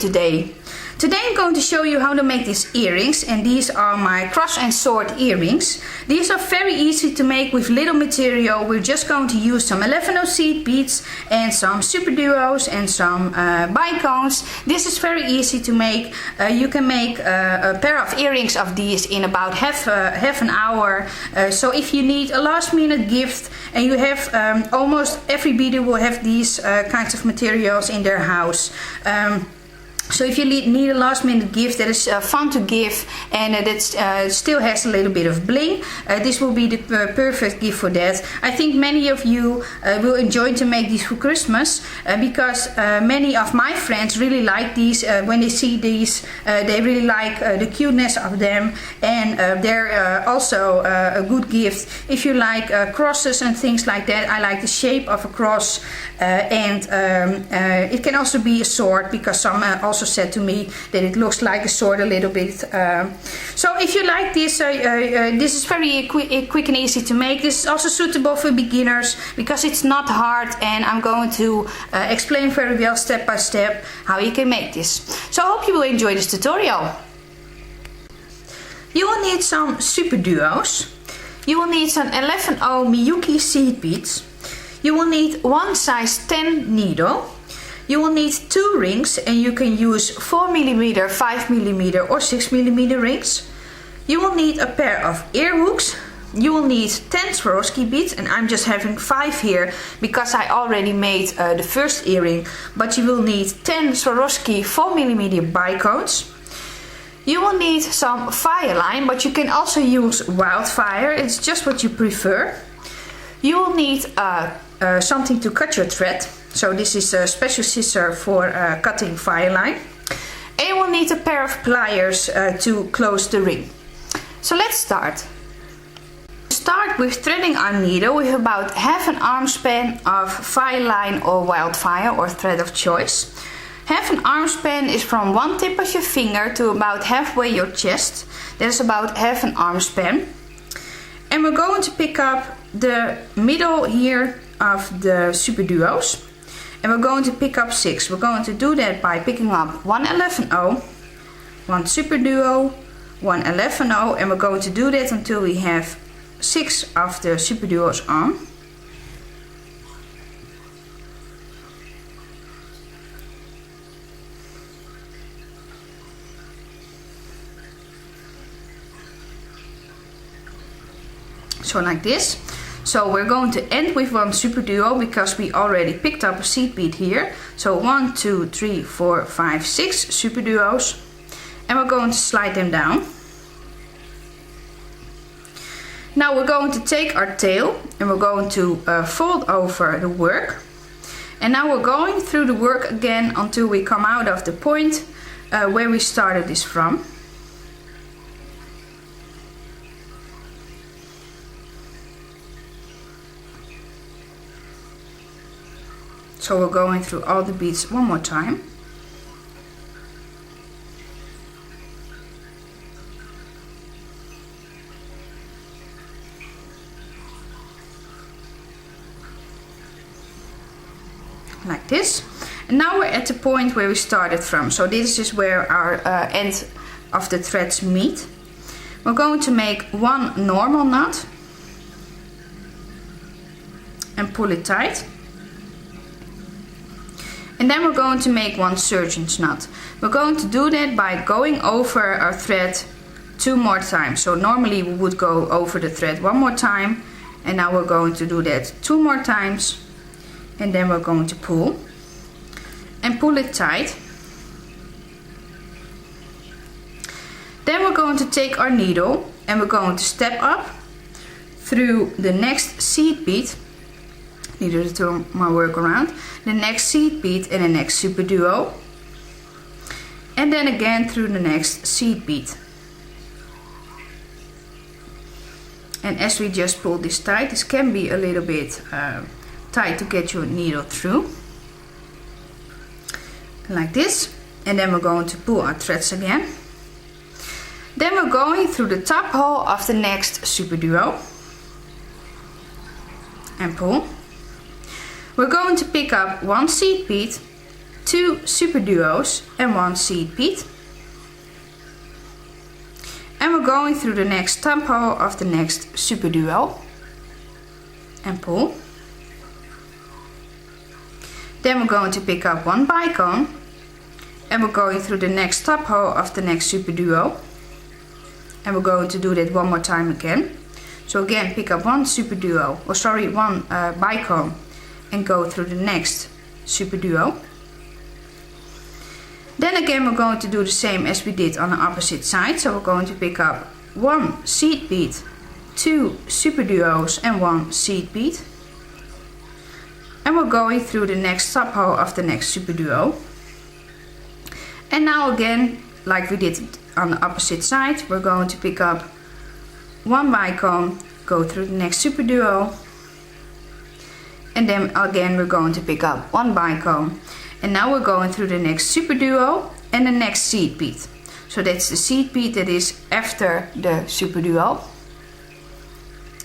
today. Today I'm going to show you how to make these earrings, and these are my cross and sword earrings. These are very easy to make with little material. We're just going to use some 11/0 seed beads and some superduos and some bicones. This is very easy to make. You can make a pair of earrings of these in about half an hour. So if you need a last minute gift, and you have almost every beader will have these kinds of materials in their house. So if you need a last minute gift that is fun to give and that still has a little bit of bling, this will be the perfect gift for that. I think many of you will enjoy to make these for Christmas because many of my friends really like these. When they see these, they really like the cuteness of them, and they're also a good gift if you like crosses and things like that. I like the shape of a cross, and it can also be a sword, because some also said to me that it looks like a sword a little bit. So if you like this, this is very quick and easy to make. This is also suitable for beginners because it's not hard, and I'm going to explain very well step by step how you can make this. So I hope you will enjoy this tutorial. You will need some superduos. You will need some 11/0 Miyuki seed beads. You will need one size 10 needle. You will need 2 rings, and you can use 4mm, 5mm or 6mm rings. You will need a pair of earhooks. You will need 10 Swarovski beads, and I'm just having 5 here because I already made the first earring. But you will need 10 Swarovski 4mm bicones. You will need some fireline, but you can also use wildfire. It's just what you prefer. You will need something to cut your thread. So this is a special scissor for cutting fireline. And you will need a pair of pliers to close the ring. So let's start. Start with threading our needle with about half an arm span of fireline or wildfire or thread of choice. Half an arm span is from one tip of your finger to about halfway your chest. That is about half an arm span. And we're going to pick up the middle here of the superduos. And we're going to pick up 6. We're going to do that by picking up one 11/0, one superduo, one 11/0, and we're going to do that until we have 6 of the superduos on. So like this. So we're going to end with one superduo because we already picked up a seed bead here. So 1, 2, 3, 4, 5, 6 superduos, and we're going to slide them down. Now we're going to take our tail and we're going to fold over the work. And now we're going through the work again until we come out of the point where we started this from. So we're going through all the beads one more time. Like this. And now we're at the point where we started from. So this is where our end of the threads meet. We're going to make one normal knot and pull it tight. And then we're going to make one surgeon's knot. We're going to do that by going over our thread 2 more times. So normally we would go over the thread 1 more time, and now we're going to do that 2 more times, and then we're going to pull and pull it tight. Then we're going to take our needle and we're going to step up through the next seed bead. Needed to turn my work around. The next seed bead and the next superduo, and then again through the next seed bead. And as we just pull this tight, this can be a little bit tight to get your needle through, like this. And then we're going to pull our threads again. Then we're going through the top hole of the next superduo and pull. We're going to pick up one seed bead 2 superduos and 1 seed bead. And we're going through the next top hole of the next superduo and pull. Then we're going to pick up 1 bicone and we're going through the next top hole of the next superduo, and we're going to do that one more time again. So again, pick up 1 superduo, or sorry, 1 bicone and go through the next superduo. Then again we're going to do the same as we did on the opposite side. So we're going to pick up 1 seed bead, 2 superduos and 1 seed bead. And we're going through the next top hole of the next superduo. And now again, like we did on the opposite side, we're going to pick up 1 bicone, go through the next superduo. And then again we're going to pick up 1 bicone. And now we're going through the next superduo and the next seed bead. So that's the seed bead that is after the superduo.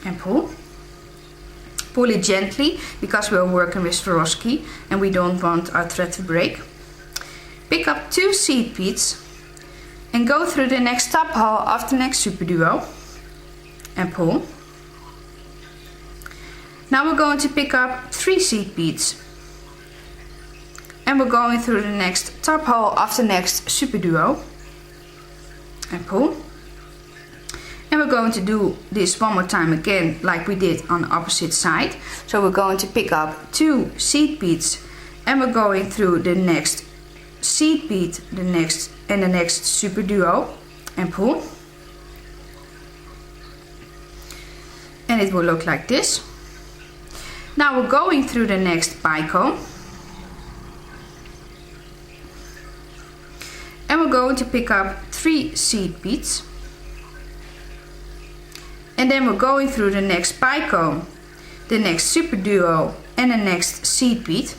And pull. Pull it gently because we're working with Swarovski and we don't want our thread to break. Pick up 2 seed beads and go through the next top hole of the next superduo and pull. Now we're going to pick up 3 seed beads. And we're going through the next top hole of the next superduo and pull. And we're going to do this one more time again like we did on the opposite side. So we're going to pick up 2 seed beads and we're going through the next seed bead, the next superduo and pull. And it will look like this. Now we're going through the next bicone. And we're going to pick up 3 seed beads. And then we're going through the next bicone, the next superduo and the next seed bead.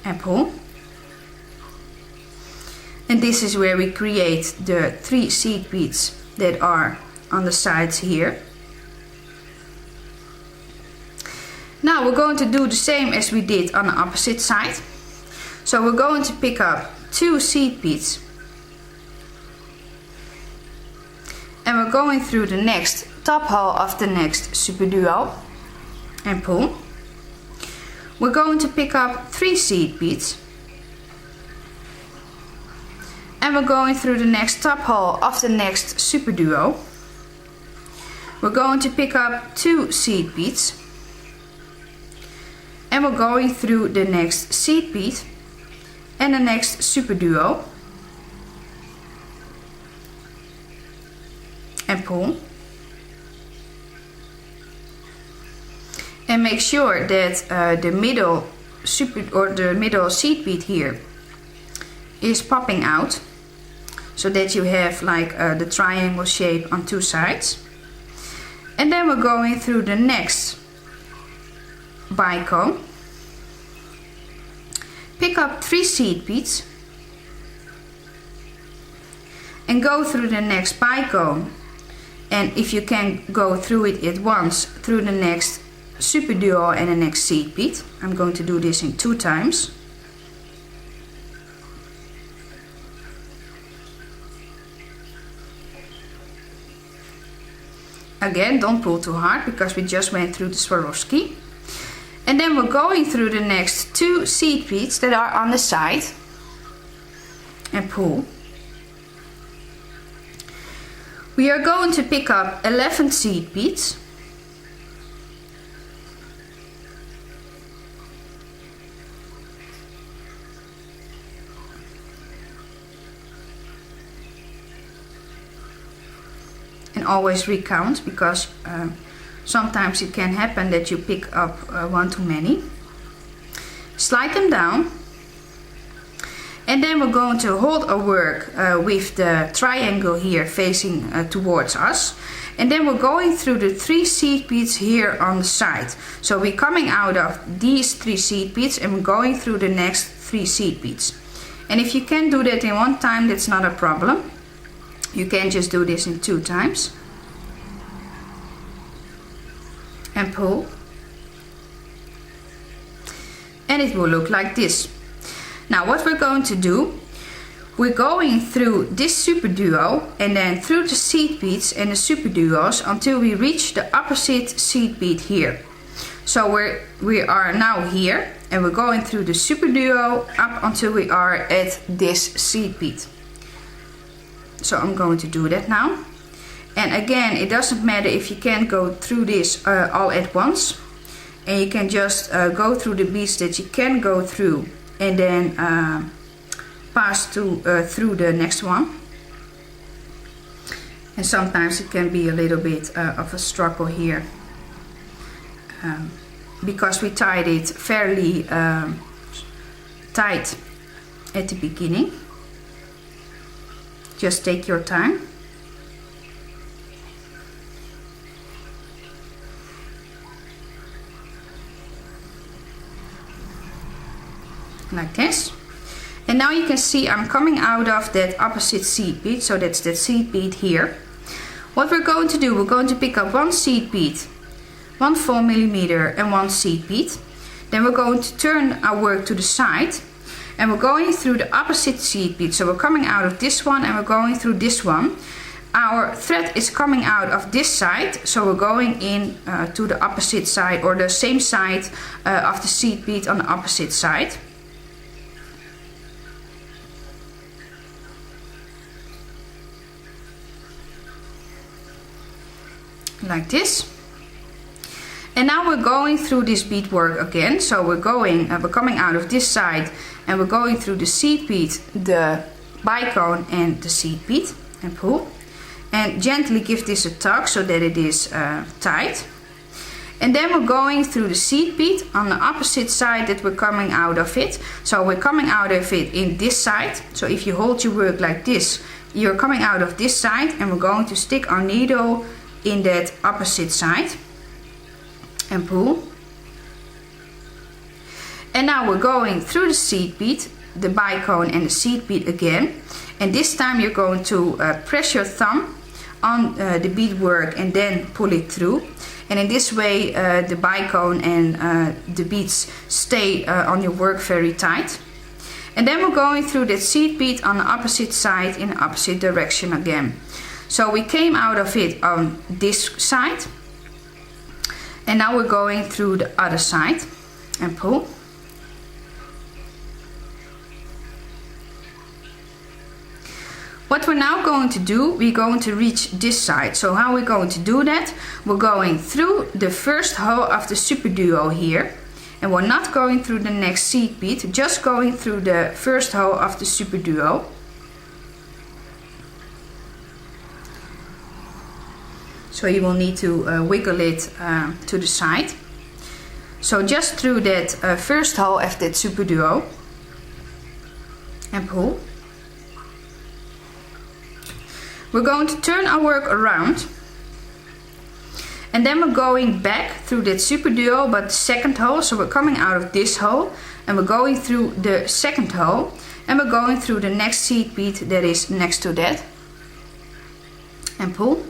And pull. And this is where we create the 3 seed beads that are on the sides here. Now we're going to do the same as we did on the opposite side. So we're going to pick up 2 seed beads and we're going through the next top hole of the next superduo and pull. We're going to pick up 3 seed beads and we're going through the next top hole of the next superduo. We're going to pick up 2 seed beads and we're going through the next seed bead and the next superduo and pull. And make sure that the middle seed bead here is popping out, so that you have like the triangle shape on 2 sides. And then we're going through the next bicone. Pick up 3 seed beads and go through the next bicone, and if you can go through it at once through the next superduo and the next seed bead. I'm going to do this in 2 times. Again, don't pull too hard because we just went through the Swarovski. And then we're going through the next 2 seed beads that are on the side and pull. We are going to pick up 11 seed beads. And always recount, because sometimes it can happen that you pick up one too many. Slide them down. And then we're going to hold our work with the triangle here facing towards us. And then we're going through the 3 seed beads here on the side. So we're coming out of these 3 seed beads and we're going through the next 3 seed beads. And if you can do that in 1 time, that's not a problem. You can just do this in 2 times. And pull. and it will look like this. Now what we're going to do, we're going through this superduo and then through the seed beads and the superduos until we reach the opposite seed bead here. So we are now here and we're going through the superduo up until we are at this seed bead. So I'm going to do that now. And again, it doesn't matter if you can't go through this all at once. And you can just go through the beads that you can go through and then pass through the next one. And sometimes it can be a little bit of a struggle here. Because we tied it fairly tight at the beginning. Just take your time. Like this. And now you can see I'm coming out of that opposite seed bead, so that's that seed bead here. What we're going to do, we're going to pick up one seed bead, 1 4mm and 1 seed bead. Then we're going to turn our work to the side and we're going through the opposite seed bead. So we're coming out of this one and we're going through this one. Our thread is coming out of this side, so we're going in to the opposite side or the same side of the seed bead on the opposite side. Like this. And now we're going through this beadwork again. So we're coming out of this side and we're going through the seed bead, the bicone and the seed bead, and pull. And gently give this a tug so that it is tight. And then we're going through the seed bead on the opposite side that we're coming out of it. So we're coming out of it in this side. So if you hold your work like this, you're coming out of this side and we're going to stick our needle in that opposite side and pull. And now we're going through the seed bead, the bicone and the seed bead again. And this time you're going to press your thumb on the beadwork and then pull it through. And in this way the bicone and the beads stay on your work very tight. And then we're going through that seed bead on the opposite side in the opposite direction again. So we came out of it on this side and now we're going through the other side and pull. What we're now going to do, we're going to reach this side. So how we're going to do that, we're going through the first hole of the superduo here and we're not going through the next seed bead, just going through the first hole of the superduo. So you will need to wiggle it to the side. So just through that first hole of that superduo and pull. We're going to turn our work around and then we're going back through that superduo but the second hole. So we're coming out of this hole and we're going through the second hole and we're going through the next seed bead that is next to that and pull.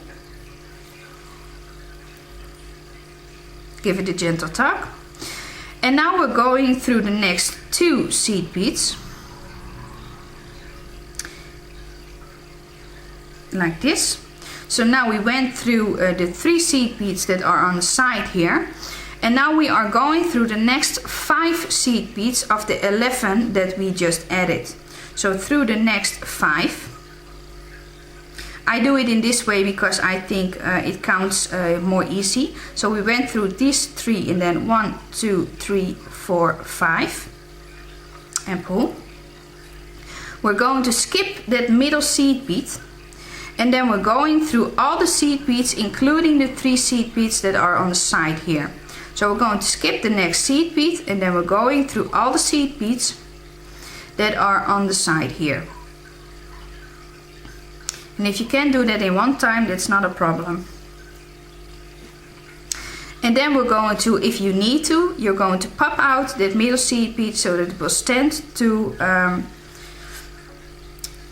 Give it a gentle tug. And now we're going through the next 2 seed beads. Like this. So now we went through the 3 seed beads that are on the side here. And now we are going through the next 5 seed beads of the 11 that we just added. So through the next 5. I do it in this way because I think it counts more easy. So we went through these 3 and then 1, 2, 3, 4, 5 and pull. We're going to skip that middle seed bead and then we're going through all the seed beads including the 3 seed beads that are on the side here. So we're going to skip the next seed bead and then we're going through all the seed beads that are on the side here. And if you can do that in one time, that's not a problem. And then we're going to, if you need to, you're going to pop out that middle seed bead so that it will stand to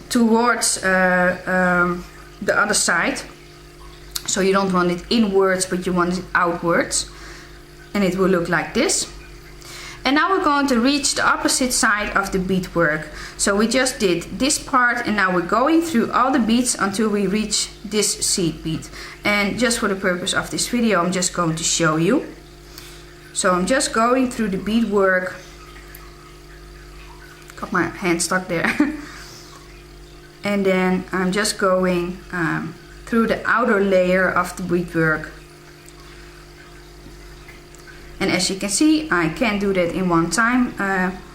towards the other side. So you don't want it inwards, but you want it outwards. And it will look like this. And now we're going to reach the opposite side of the beadwork. So we just did this part and now we're going through all the beads until we reach this seed bead. And just for the purpose of this video, I'm just going to show you. So I'm just going through the beadwork. Got my hand stuck there. And then I'm just going through the outer layer of the beadwork. And as you can see, I can't do that in one time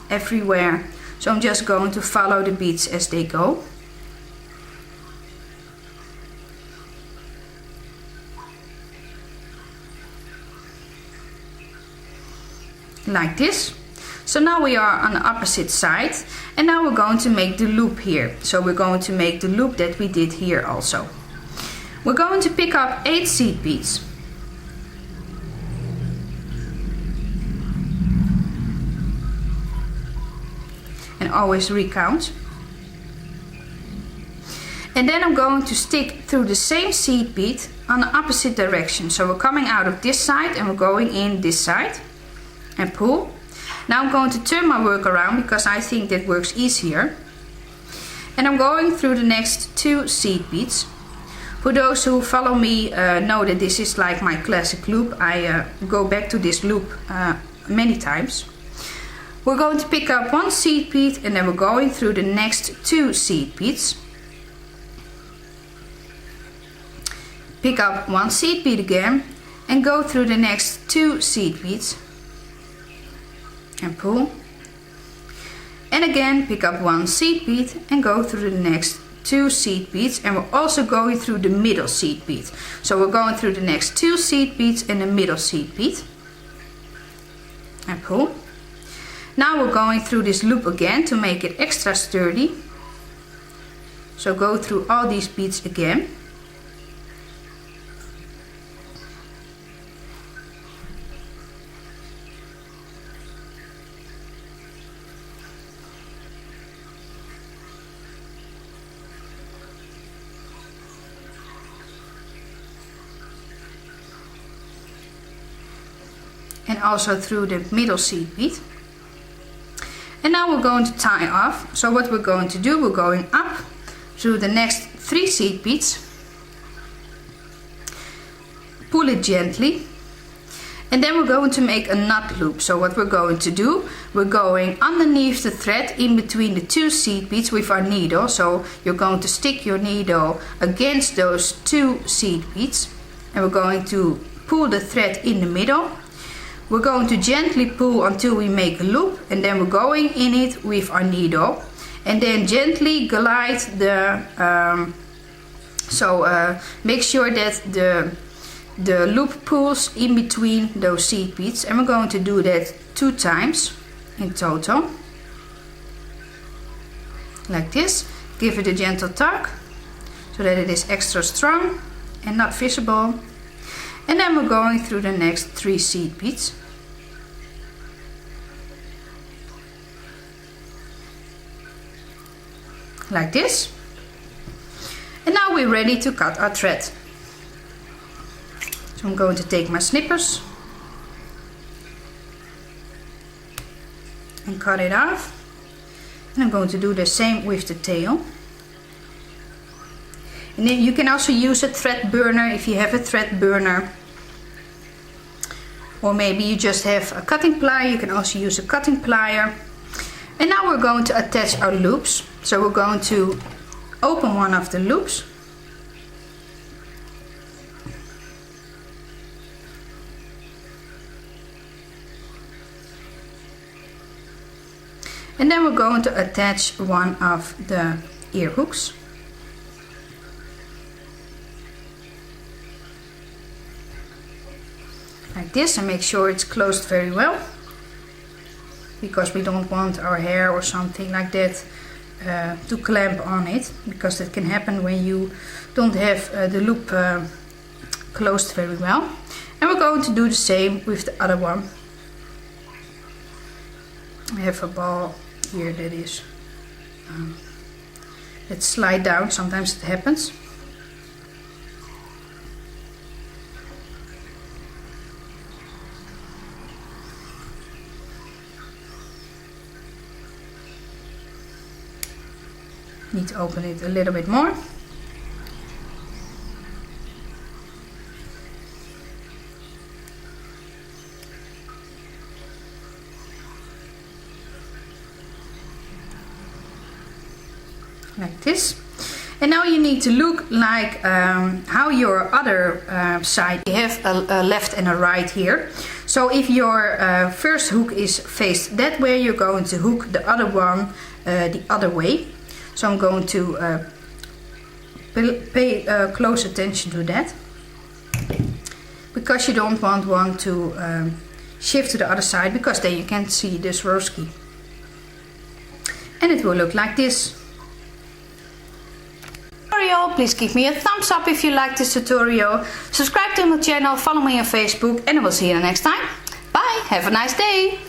everywhere. So I'm just going to follow the beads as they go. Like this. So now we are on the opposite side. And now we're going to make the loop here. So we're going to make the loop that we did here also. We're going to pick up 8 seed beads. And always recount. And then I'm going to stick through the same seed bead on the opposite direction. So we're coming out of this side and we're going in this side and pull. Now I'm going to turn my work around because I think that works easier. And I'm going through the next 2 seed beads. For those who follow me know that this is like my classic loop. I go back to this loop many times. We're going to pick up 1 seed bead and then we're going through the next 2 seed beads. Pick up 1 seed bead again and go through the next 2 seed beads. And pull. And again pick up 1 seed bead and go through the next 2 seed beads. And we're also going through the middle seed bead. So we're going through the next 2 seed beads and the middle seed bead. And pull. Now we're going through this loop again to make it extra sturdy. So go through all these beads again. And also through the middle seed bead. And now we're going to tie off. So what we're going to do, we're going up through the next 3 seed beads. Pull it gently. And then we're going to make a knot loop. So what we're going to do, we're going underneath the thread in between the 2 seed beads with our needle. So you're going to stick your needle against those 2 seed beads. And we're going to pull the thread in the middle. We're going to gently pull until we make a loop and then we're going in it with our needle and then gently glide the make sure that the loop pulls in between those seed beads, and we're going to do that 2 times in total, like this. Give it a gentle tug so that it is extra strong and not visible. And then we're going through the next 3 seed beads. Like this. And now we're ready to cut our thread. So I'm going to take my snippers and cut it off. And I'm going to do the same with the tail. And then you can also use a thread burner if you have a thread burner. Or maybe you just have a cutting plier, you can also use a cutting plier. And now we're going to attach our loops. So we're going to open one of the loops. And then we're going to attach one of the ear hooks. Like this, and make sure it's closed very well, because we don't want our hair or something like that to clamp on it, because that can happen when you don't have the loop closed very well. And we're going to do the same with the other one. I have a ball here that is let's slide down, sometimes it happens. Need to open it a little bit more. Like this. And now you need to look like how your other side. You have a left and a right here. So if your first hook is faced that way, you're going to hook the other one the other way. So I'm going to pay close attention to that, because you don't want one to shift to the other side, because then you can't see the Swarovski. And it will look like this. Please give me a thumbs up if you like this tutorial. Subscribe to my channel, follow me on Facebook, and I will see you next time. Bye, have a nice day.